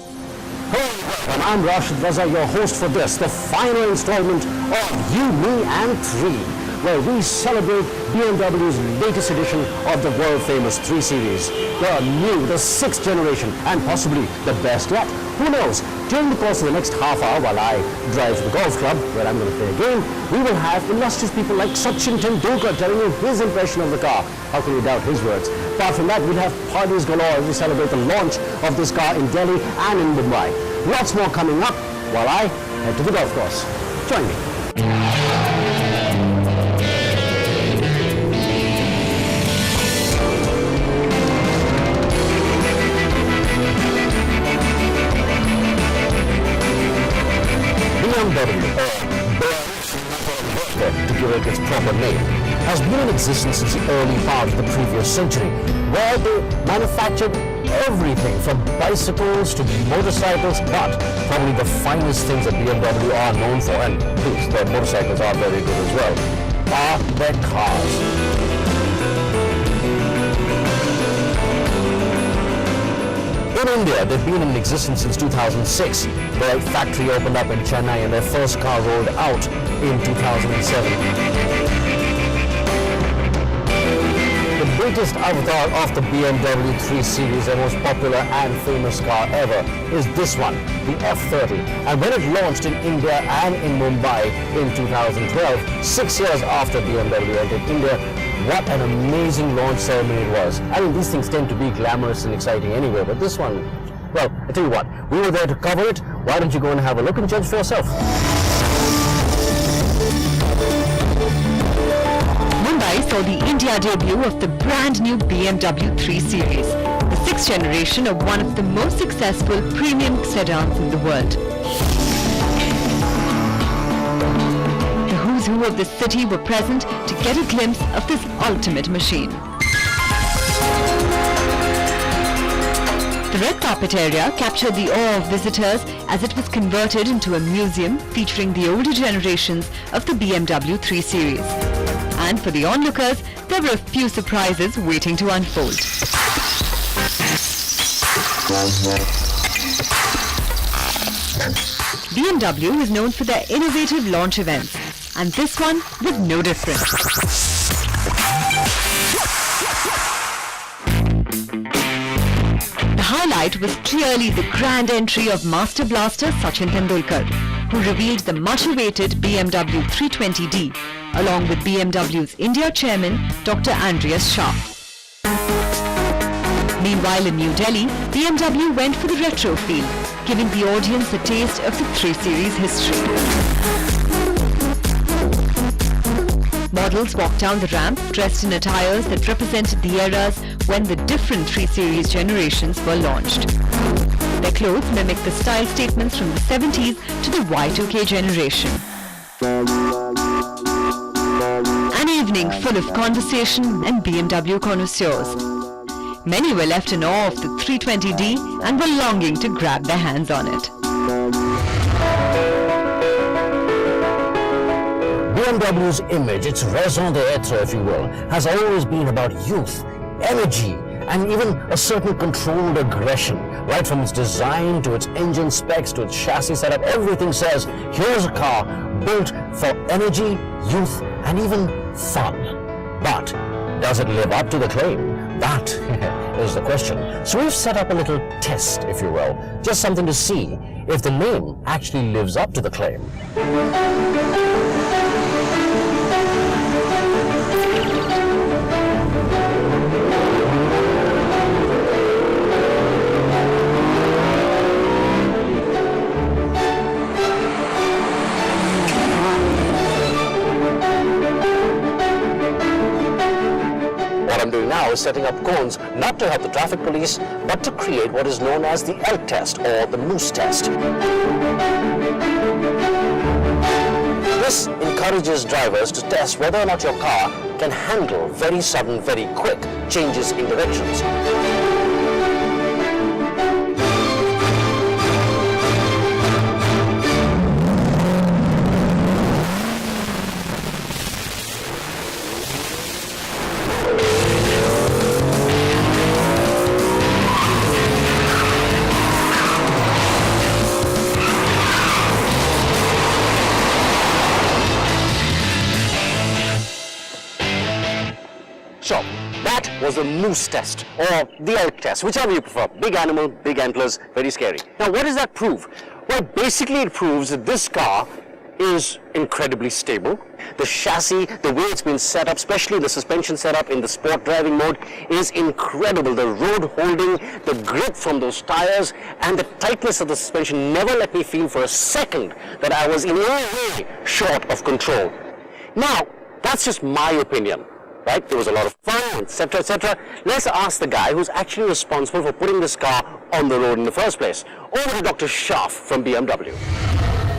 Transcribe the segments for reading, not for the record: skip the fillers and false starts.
Hello, and I'm Rashid Raza, your host for this, the final installment of You, Me and 3, where we celebrate BMW's latest edition of the world-famous 3 Series. The new, the 6th generation, and possibly the best yet. Who knows? During the course of the next half hour, while I drive to the golf club, where I'm going to play a game, we will have illustrious people like Sachin Tendulkar telling you his impression of the car. How can we doubt his words? Apart from that, we'll have parties galore as we celebrate the launch of this car in Delhi and in Mumbai. Lots more coming up while I head to the golf course. Join me. BMW, to give it its proper name, has been in existence since the early part of the previous century, where they manufactured everything from bicycles to motorcycles, but probably the finest things that BMW are known for, and please, their motorcycles are very good as well, are their cars. In India, they've been in existence since 2006. Their factory opened up in Chennai and their first car rolled out in 2007. The greatest avatar of the BMW 3 Series, the most popular and famous car ever, is this one, the F30. And when it launched in India and in Mumbai in 2012, 6 years after BMW entered India, what an amazing launch ceremony it was. I mean, these things tend to be glamorous and exciting anyway, but this one, well, I tell you what, we were there to cover it. Why don't you go and have a look and judge for yourself? Mumbai saw the India debut of the brand new BMW 3 Series, the 6th generation of one of the most successful premium sedans in the world. Who of the city were present to get a glimpse of this ultimate machine. The red carpet area captured the awe of visitors as it was converted into a museum featuring the older generations of the BMW 3 Series. And for the onlookers, there were a few surprises waiting to unfold. BMW is known for their innovative launch events, and this one was no different. The highlight was clearly the grand entry of Master Blaster Sachin Tendulkar, who revealed the much-awaited BMW 320d, along with BMW's India chairman, Dr. Andreas Shah. Meanwhile, in New Delhi, BMW went for the retro feel, giving the audience a taste of the 3 Series history. Models walked down the ramp dressed in attires that represented the eras when the different 3 Series generations were launched. Their clothes mimicked the style statements from the 70s to the Y2K generation. An evening full of conversation and BMW connoisseurs. Many were left in awe of the 320d and were longing to grab their hands on it. BMW's image, its raison d'etre, if you will, has always been about youth, energy, and even a certain controlled aggression. Right from its design to its engine specs to its chassis setup, everything says, here's a car built for energy, youth, and even fun. But does it live up to the claim? That is the question. So we've set up a little test, if you will, just something to see if the name actually lives up to the claim. Is setting up cones not to help the traffic police, but to create what is known as the elk test or the moose test. This encourages drivers to test whether or not your car can handle very sudden, very quick changes in directions. was the moose test or the elk test, whichever you prefer. Big animal, big antlers, very scary. Now, what does that prove? Well, basically it proves that this car is incredibly stable. The chassis, the way it's been set up, especially the suspension setup in the sport driving mode, is incredible. The road holding, the grip from those tires, and the tightness of the suspension never let me feel for a second that I was in any way short of control. Now, that's just my opinion, right? There was a lot of fun, etc., etc. Let's ask the guy who's actually responsible for putting this car on the road in the first place. Over to Dr. Schaff from BMW.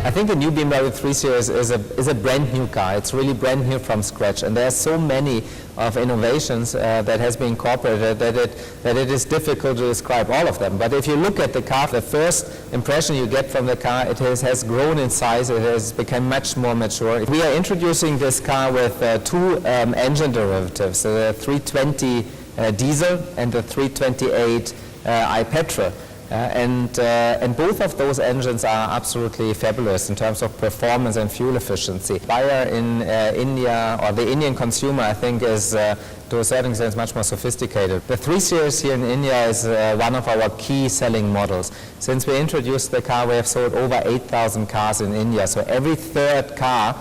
I think the new BMW 3 Series is a brand new car. It's really brand new from scratch, and there are so many of innovations that has been incorporated that it is difficult to describe all of them. But if you look at the car, the first impression you get from the car, it has grown in size, it has become much more mature. We are introducing this car with two engine derivatives, the 320 diesel and the 328 iPetrol. And both of those engines are absolutely fabulous in terms of performance and fuel efficiency. Buyer in India, or the Indian consumer, I think is to a certain extent much more sophisticated. The 3 Series here in India is one of our key selling models. Since we introduced the car, we have sold over 8,000 cars in India. So every third car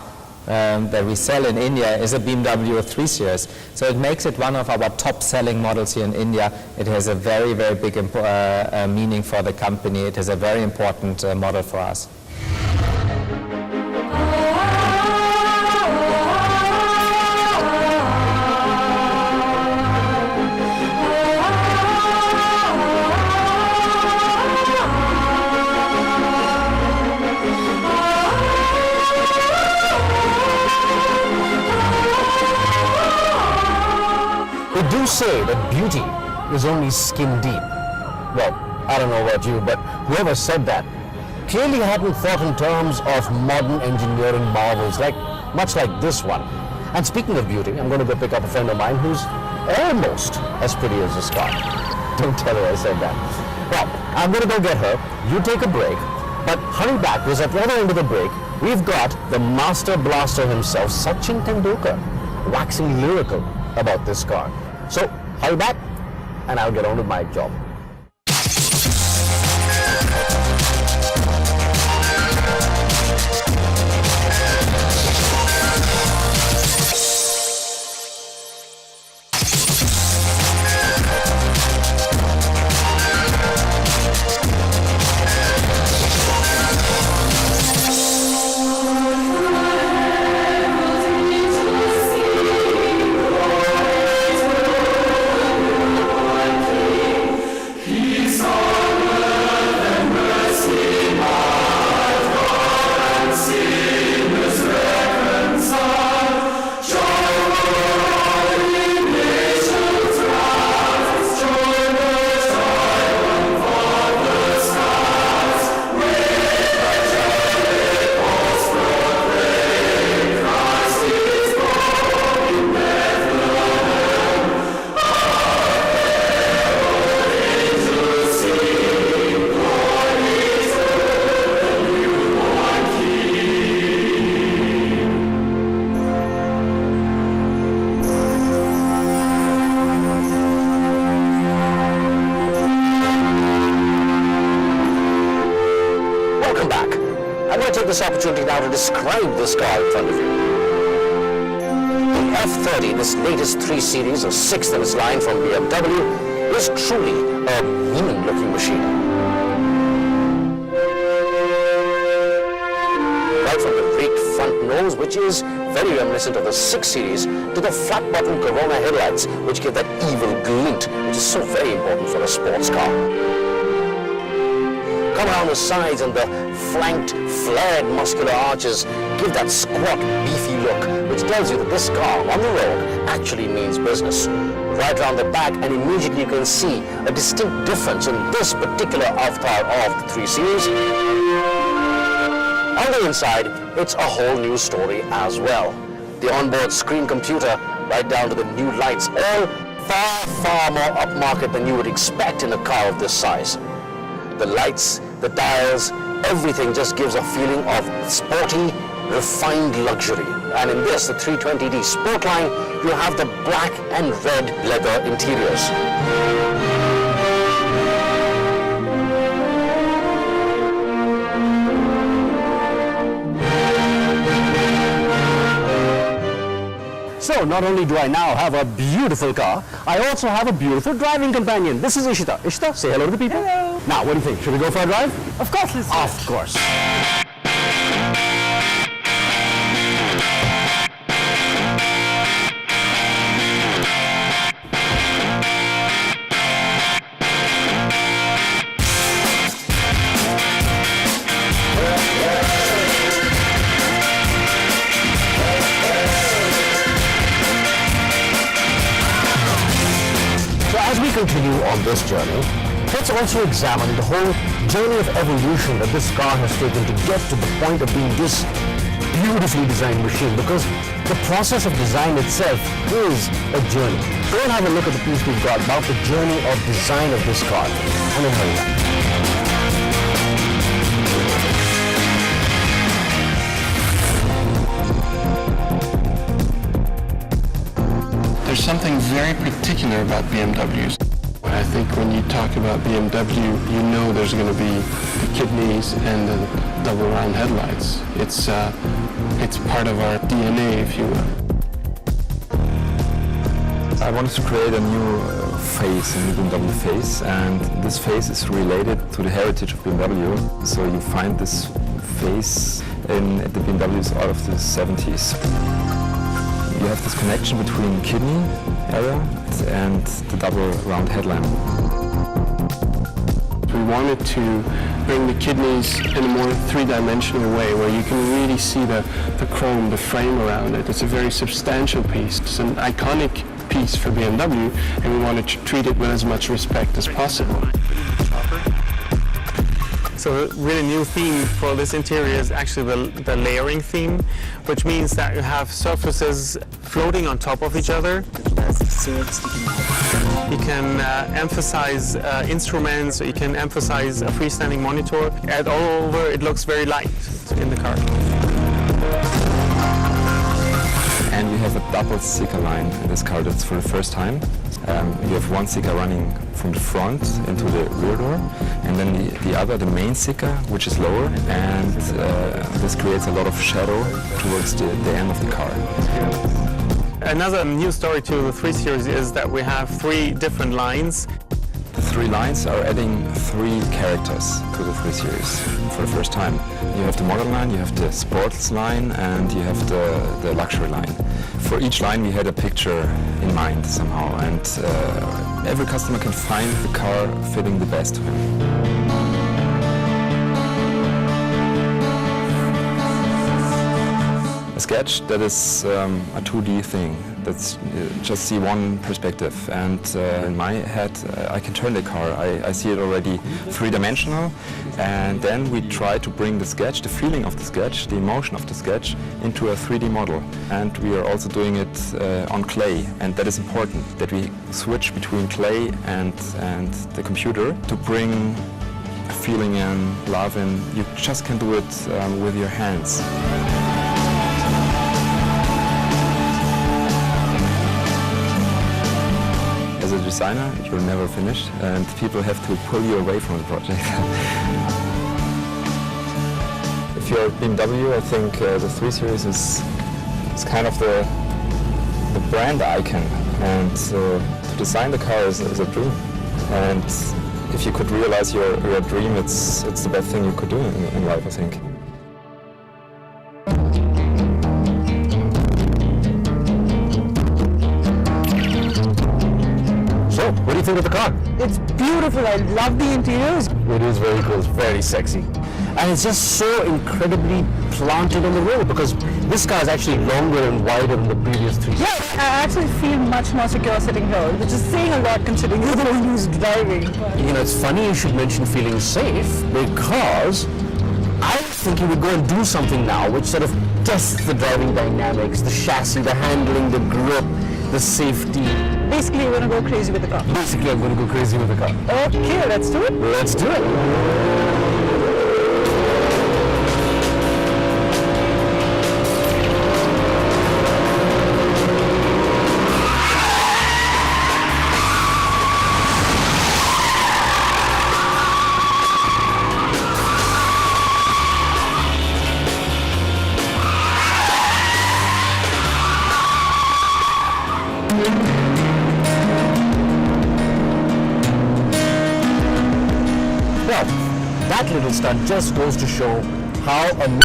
that we sell in India is a BMW 3 Series. So it makes it one of our top selling models here in India. It has a very, very big meaning for the company. It is a very important model for us. They do say that beauty is only skin deep. Well, I don't know about you, but whoever said that clearly hadn't thought in terms of modern engineering marvels, much like this one. And speaking of beauty, I'm going to go pick up a friend of mine who's almost as pretty as this car. Don't tell her I said that. Well, I'm going to go get her. You take a break, but hurry back, because at the other end of the break, we've got the master blaster himself, Sachin Tendulkar, waxing lyrical about this car. So, hurry back, and I'll get on with my job. This opportunity now to describe this car in front of you. The F30, this latest 3 Series, or 6th in its line from BMW, is truly a mean-looking machine. Right from the raked front nose, which is very reminiscent of the 6 Series, to the flat-bottom Corona headlights, which give that evil glint, which is so very important for a sports car. Come around the sides, and the flanked, flared muscular arches give that squat, beefy look, which tells you that this car on the road actually means business. Right around the back, and immediately you can see a distinct difference in this particular avatar of the 3 Series. On the inside, it's a whole new story as well. The onboard screen computer, right down to the new lights, all far, far more upmarket than you would expect in a car of this size. The lights, the dials, everything just gives a feeling of sporty, refined luxury. And in this, the 320d Sportline, you have the black and red leather interiors. So not only do I now have a beautiful car, I also have a beautiful driving companion. This is Ishita. Ishita, say hello to the people. Hello. Now, what do you think? Should we go for a drive? Of course, let's do it. Of course. As we continue on this journey, let's also examine the whole journey of evolution that this car has taken to get to the point of being this beautifully designed machine, because the process of design itself is a journey. Go and have a look at the piece we've got about the journey of design of this car. And then hurry up. There's something very particular about BMWs. I think when you talk about BMW, you know there's going to be the kidneys and the double round headlights. It's part of our DNA, if you will. I wanted to create a new face, a new BMW face, and this face is related to the heritage of BMW. So you find this face in the BMWs out of the 70s. You have this connection between the kidney area and the double round headlamp. We wanted to bring the kidneys in a more three-dimensional way where you can really see the chrome, the frame around it. It's a very substantial piece. It's an iconic piece for BMW, and we wanted to treat it with as much respect as possible. So the really new theme for this interior is actually the layering theme, which means that you have surfaces floating on top of each other. You can emphasize instruments, you can emphasize a freestanding monitor, and all over it looks very light in the car. And we have a double sticker line in this car. That's for the first time. You have one sticker running from the front into the rear door, and then the main sticker, which is lower, and this creates a lot of shadow towards the end of the car. Another new story to the 3 Series is that we have 3 different lines. The 3 lines are adding 3 characters to the 3 Series for the first time. You have the modern line, you have the sports line, and you have the luxury line. For each line we had a picture in mind somehow, and every customer can find the car fitting the best to him. A sketch, that is a 2D thing. That's just see one perspective, and in my head I can turn the car. I see it already three-dimensional, and then we try to bring the sketch, the feeling of the sketch, the emotion of the sketch into a 3D model. And we are also doing it on clay, and that is important, that we switch between clay and the computer to bring feeling and love, and you just can do it with your hands. As a designer, you're never finished, and people have to pull you away from the project. If you're BMW, I think the 3 Series is kind of the brand icon, and to design the car is a dream. And if you could realize your dream, it's the best thing you could do in life, I think. What do you think of the car? It's beautiful. I love the interiors. It is very cool. It's very sexy. And it's just so incredibly planted on the road, because this car is actually longer and wider than the previous 3. Yeah, I actually feel much more secure sitting here, which is saying a lot considering you're the one who's driving. You know, it's funny you should mention feeling safe, because I think you would go and do something now which sort of tests the driving dynamics, the chassis, the handling, the grip, the safety. Basically, you're going to go crazy with the car. Basically, I'm going to go crazy with the car. Okay, let's do it. Let's do it. stunt just goes to show how a